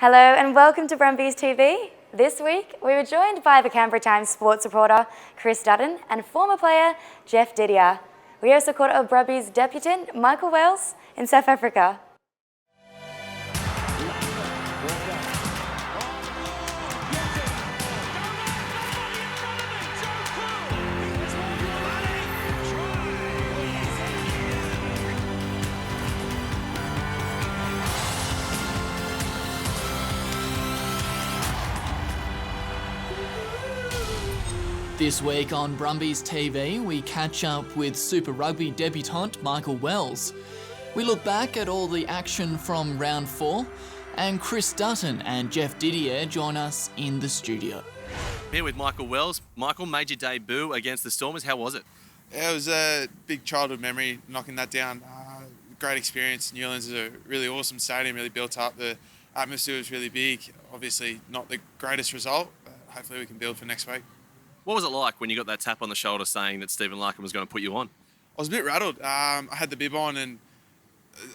Hello and welcome to Brumbies TV. This week we were joined by the Canberra Times sports reporter Chris Dutton and former player Jeff Didier. We also caught up Brumbies debutant Michael Wells in South Africa. This week on Brumbies TV, we catch up with Super Rugby debutant Michael Wells. We look back at all the action from round 4, and Chris Dutton and Jeff Didier join us in the studio. Here with Michael Wells. Michael, made your debut against the Stormers. How was it? Yeah, it was a big childhood memory, knocking that down. Great experience. Newlands is a really awesome stadium, really built up. The atmosphere was really big. Obviously not the greatest result, but hopefully we can build for next week. What was it like when you got that tap on the shoulder saying that Stephen Larkham was going to put you on? I was a bit rattled. I had the bib on and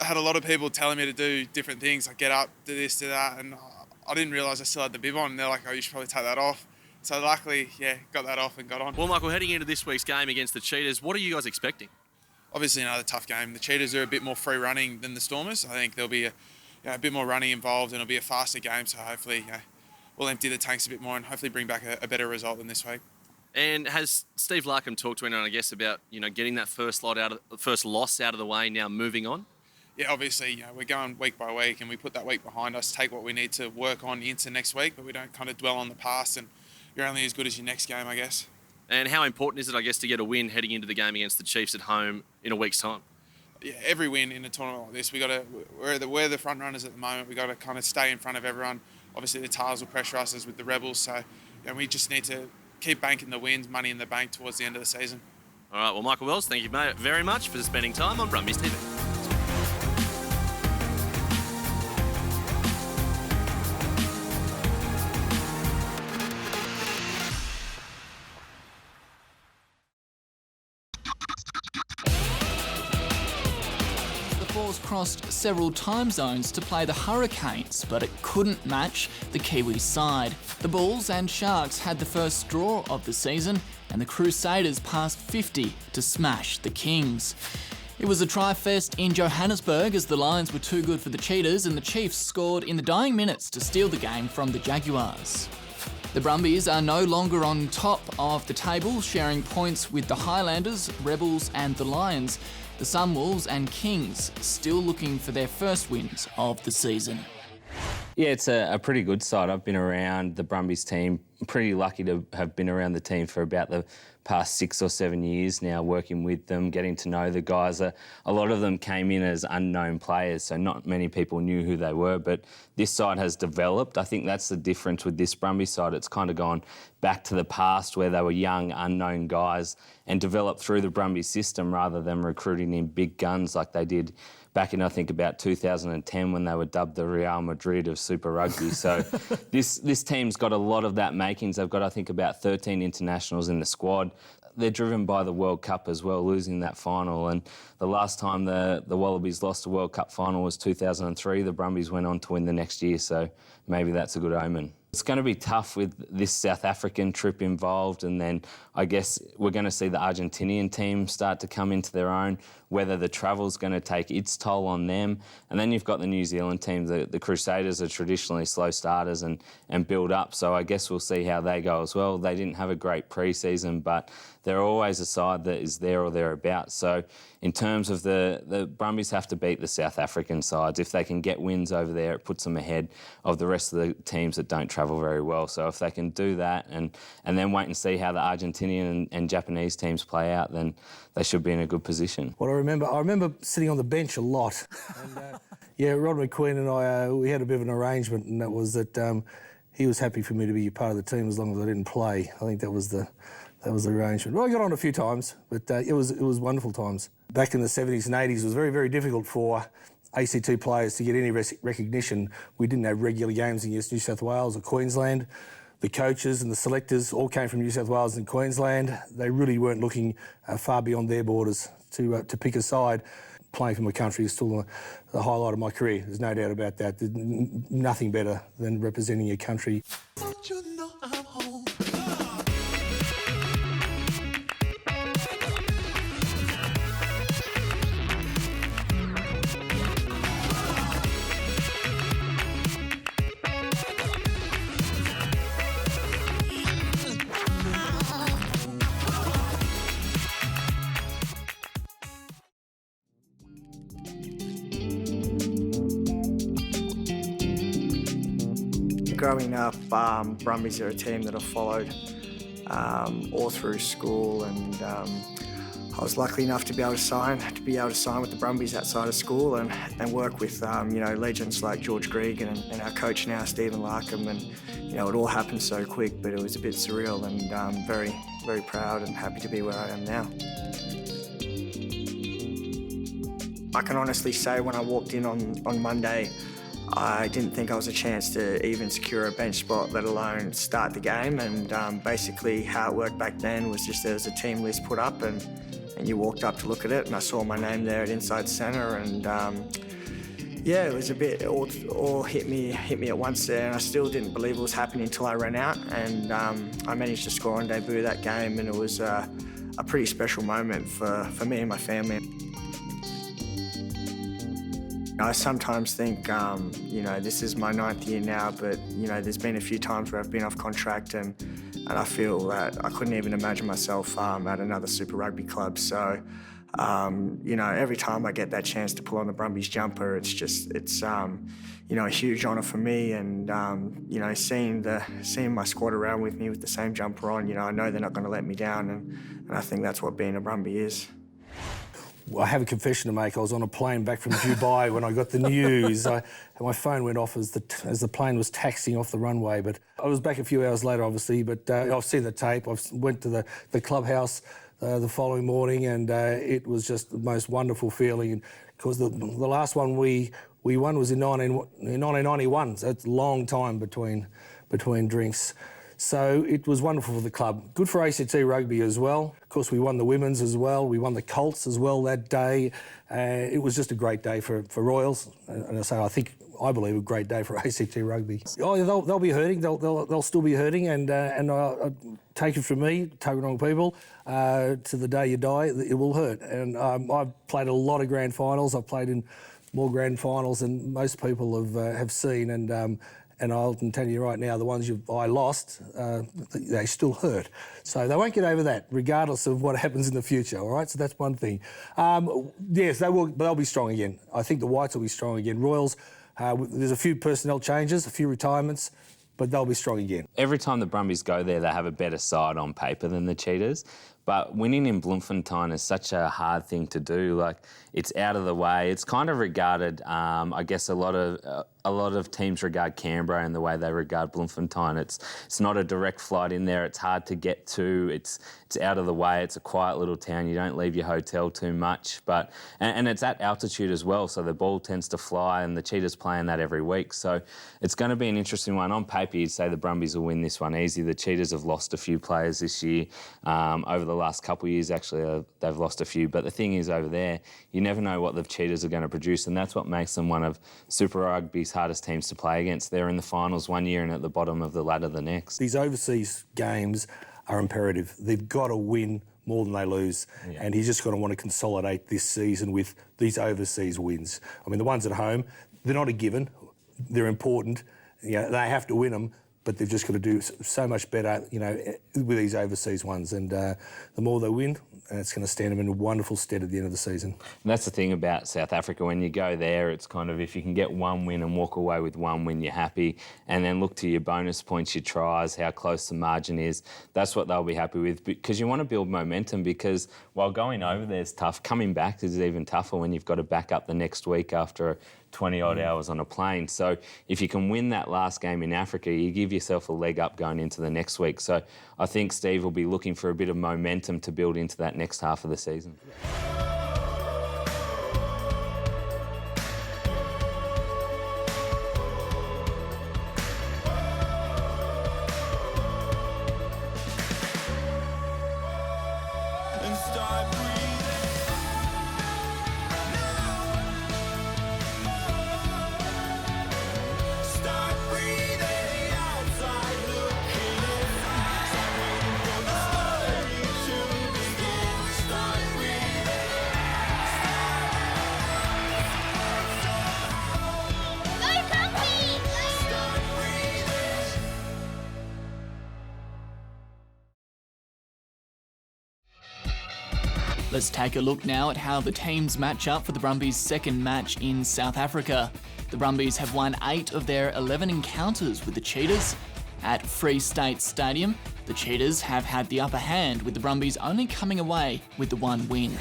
I had a lot of people telling me to do different things, like get up, do this, do that, and I didn't realise I still had the bib on, and they're like, oh, you should probably take that off. So luckily, got that off and got on. Well, Michael, heading into this week's game against the Cheetahs, what are you guys expecting? Obviously another tough game. The Cheetahs are a bit more free running than the Stormers. I think there'll be a bit more running involved and it'll be a faster game, so hopefully we'll empty the tanks a bit more and hopefully bring back a better result than this week. And has Steve Larkham talked to anyone, I guess, about getting that first loss out of the way, now moving on? Yeah, obviously, we're going week by week, and we put that week behind us, take what we need to work on into next week, but we don't kind of dwell on the past, and you're only as good as your next game, I guess. And how important is it, I guess, to get a win heading into the game against the Chiefs at home in a week's time? Yeah, every win in a tournament like this, we're the front runners at the moment. We've got to kind of stay in front of everyone. Obviously, the Tars will pressure us as with the Rebels, so we just need to keep banking the wins, money in the bank towards the end of the season. All right, well, Michael Wells, thank you very much for spending time on Brumbies TV. Force crossed several time zones to play the Hurricanes, but it couldn't match the Kiwi side. The Bulls and Sharks had the first draw of the season, and the Crusaders passed 50 to smash the Kings. It was a try-fest in Johannesburg as the Lions were too good for the Cheetahs, and the Chiefs scored in the dying minutes to steal the game from the Jaguars. The Brumbies are no longer on top of the table, sharing points with the Highlanders, Rebels and the Lions. The Sunwolves and Kings still looking for their first wins of the season. Yeah, it's a pretty good side. I've been around the Brumbies team. I'm pretty lucky to have been around the team for about the past 6 or 7 years now, working with them, getting to know the guys. A lot of them came in as unknown players, so not many people knew who they were, but this side has developed. I think that's the difference with this Brumbies side. It's kind of gone back to the past where they were young, unknown guys and developed through the Brumbies system rather than recruiting in big guns like they did back in, I think, about 2010 when they were dubbed the Real Madrid of Super Rugby. So this team's got a lot of that makings. They've got, I think, about 13 internationals in the squad. They're driven by the World Cup as well, losing that final. And the last time the Wallabies lost a World Cup final was 2003. The Brumbies went on to win the next year, so maybe that's a good omen. It's going to be tough with this South African trip involved, and then I guess we're going to see the Argentinian team start to come into their own, whether the travel's going to take its toll on them. And then you've got the New Zealand team. The Crusaders are traditionally slow starters and build up, so I guess we'll see how they go as well. They didn't have a great pre-season, but they're always a side that is there or thereabouts. So in terms of the Brumbies have to beat the South African sides. If they can get wins over there, it puts them ahead of the rest of the teams that don't travel very well. So if they can do that and then wait and see how the Argentinian and Japanese teams play out, then they should be in a good position. Well, I remember sitting on the bench a lot. And, Rod McQueen and I, we had a bit of an arrangement, and that was that he was happy for me to be a part of the team as long as I didn't play. I think that was the arrangement. Well, I got on a few times, but it was wonderful times. Back in the 70s and 80s, it was very, very difficult for ACT players to get any recognition. We didn't have regular games against New South Wales or Queensland. The coaches and the selectors all came from New South Wales and Queensland. They really weren't looking far beyond their borders to pick a side. playing for my country is still the highlight of my career. There's no doubt about that. There's nothing better than representing your country. Growing up, Brumbies are a team that I've followed all through school, and I was lucky enough to be able to sign with the Brumbies outside of school and work with legends like George Greig and our coach now, Stephen Larkham, and it all happened so quick, but it was a bit surreal, and very, very proud and happy to be where I am now. I can honestly say when I walked in on Monday, I didn't think I was a chance to even secure a bench spot, let alone start the game. And basically how it worked back then was just there was a team list put up and you walked up to look at it, and I saw my name there at inside centre, and yeah, it was a bit, it all hit me at once there, and I still didn't believe it was happening until I ran out, and I managed to score on debut that game, and it was a pretty special moment for me and my family. I sometimes think, this is my 9th year now, but, there's been a few times where I've been off contract and I feel that I couldn't even imagine myself at another Super Rugby club. So, every time I get that chance to pull on the Brumbies jumper, it's a huge honour for me, and, seeing my squad around with me with the same jumper on, I know they're not going to let me down, and I think that's what being a Brumbie is. I have a confession to make. I was on a plane back from Dubai when I got the news. My phone went off as the plane was taxiing off the runway. But I was back a few hours later, obviously. But I've seen the tape. I went to the clubhouse the following morning, and it was just the most wonderful feeling. Because the last one we won was in 1991. So it's a long time between drinks. So it was wonderful for the club. Good for ACT Rugby as well. Of course, we won the women's as well. We won the Colts as well that day. It was just a great day for Royals. And I believe a great day for ACT Rugby. Oh, they'll be hurting. They'll still be hurting. And take it from me, Tuggeranong people, to the day you die, it will hurt. And I've played a lot of grand finals. I've played in more grand finals than most people have seen. And I can tell you right now, the ones I lost, they still hurt. So they won't get over that, regardless of what happens in the future, all right? So that's one thing. Yes, they will, but they'll be strong again. I think the Whites will be strong again. Royals, there's a few personnel changes, a few retirements, but they'll be strong again. Every time the Brumbies go there, they have a better side on paper than the Cheetahs. But winning in Bloemfontein is such a hard thing to do. Like, it's out of the way. It's kind of regarded, I guess, a lot of teams regard Canberra in the way they regard Bloemfontein. It's not a direct flight in there. It's hard to get to. It's out of the way. It's a quiet little town. You don't leave your hotel too much. And it's at altitude as well, so the ball tends to fly, and the Cheetahs play in that every week. So it's going to be an interesting one. On paper, you'd say the Brumbies will win this one easy. The Cheetahs have lost a few players this year. Over the last couple of years, actually, they've lost a few. But the thing is, over there, you never know what the Cheetahs are going to produce, and that's what makes them one of Super Rugby's hardest teams to play against. They're in the finals one year and at the bottom of the ladder the next. These overseas games are imperative. They've got to win more than they lose, and he's just going to want to consolidate this season with these overseas wins. I mean, the ones at home, they're not a given. They're important. They have to win them, but they've just got to do so much better, with these overseas ones. And the more they win, it's going to stand them in a wonderful stead at the end of the season. And that's the thing about South Africa. When you go there, it's kind of, if you can get one win and walk away with one win, you're happy. And then look to your bonus points, your tries, how close the margin is. That's what they'll be happy with, because you want to build momentum, because while going over there is tough, coming back is even tougher when you've got to back up the next week after 20-odd hours on a plane. So if you can win that last game in Africa, you give yourself a leg up going into the next week. So I think Steve will be looking for a bit of momentum to build into that next half of the season. And start breathing. Let's take a look now at how the teams match up for the Brumbies' second match in South Africa. The Brumbies have won 8 of their 11 encounters with the Cheetahs. At Free State Stadium, the Cheetahs have had the upper hand, with the Brumbies only coming away with the 1 win.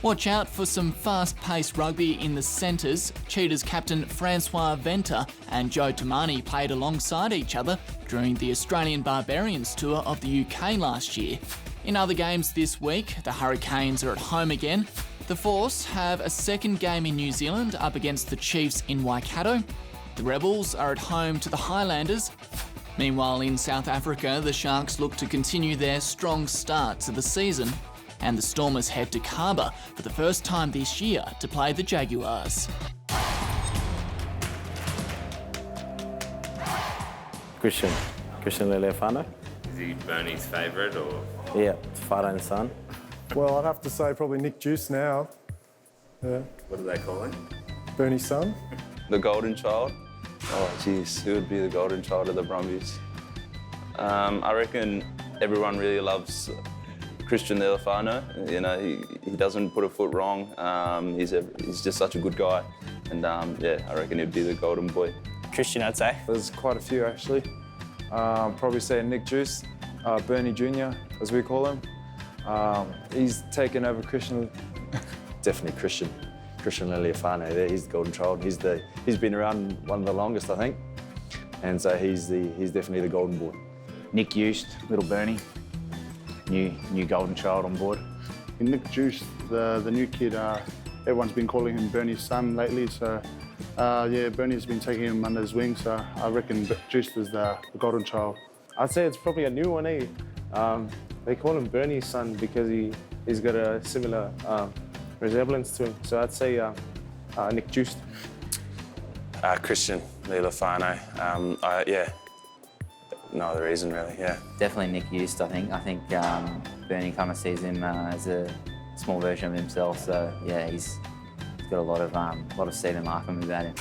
Watch out for some fast-paced rugby in the centres. Cheetahs captain Francois Venter and Joe Tamani played alongside each other during the Australian Barbarians tour of the UK last year. In other games this week, the Hurricanes are at home again. The Force have a second game in New Zealand up against the Chiefs in Waikato. The Rebels are at home to the Highlanders. Meanwhile, in South Africa, the Sharks look to continue their strong start to the season, and the Stormers head to Kaba for the first time this year to play the Jaguars. Christian Leleafano. Is he Bernie's favourite or? Yeah, it's father and son. Well, I'd have to say probably Nick Juice now. Yeah. What do they call him? Bernie's son. The golden child? Oh, geez, who would be the golden child of the Brumbies? I reckon everyone really loves Christian Leleafano. You know, he doesn't put a foot wrong. He's just such a good guy. And yeah, I reckon he'd be the golden boy. Christian, I'd say. There's quite a few, actually. Probably say Nick Juice, Bernie Jr., as we call him. He's taken over Christian. Definitely Christian Leleafano. He's the golden child. He's been around one of the longest, I think. And so he's definitely the golden boy. Nick Eust, little Bernie, new golden child on board. Nick Juice, the new kid, everyone's been calling him Bernie's son lately, so yeah, Bernie's been taking him under his wing, so I reckon Juice is the golden child. I'd say it's probably a new one, eh? They call him Bernie's son because he's got a similar resemblance to him, so I'd say Nick Juice. Christian Leleafano. Yeah, no other reason really, yeah. Definitely Nick Eust, I think. I think Bernie kind of sees him as a small version of himself, so yeah, he's got a lot of seed and marking about him.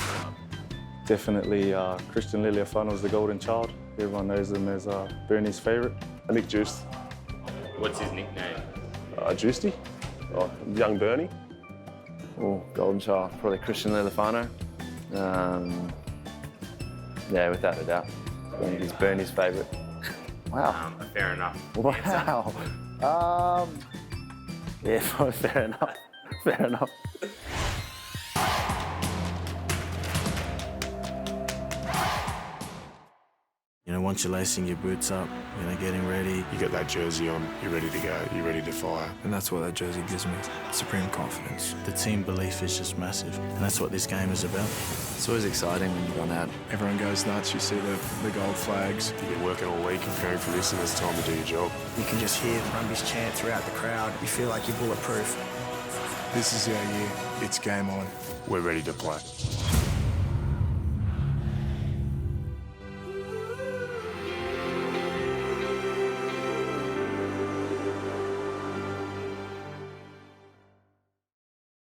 Definitely Christian Leleafano's the golden child. Everyone knows him as Bernie's favourite. Nick Juice. What's his nickname? Juicy. Oh, young Bernie. Oh, golden child, probably Christian Leleafano. Yeah, without a doubt. He's Bernie's favourite. Wow. Fair enough. Wow. Yeah, fair enough. Fair enough. You know, once you're lacing your boots up, you know, getting ready. You get that jersey on, you're ready to go, you're ready to fire. And that's what that jersey gives me, supreme confidence. The team belief is just massive, and that's what this game is about. It's always exciting when you run out. Everyone goes nuts, you see the gold flags. You've been working all week preparing for this, and it's time to do your job. You can just hear the Brumbies chant throughout the crowd. You feel like you're bulletproof. This is our year. It's game on. We're ready to play.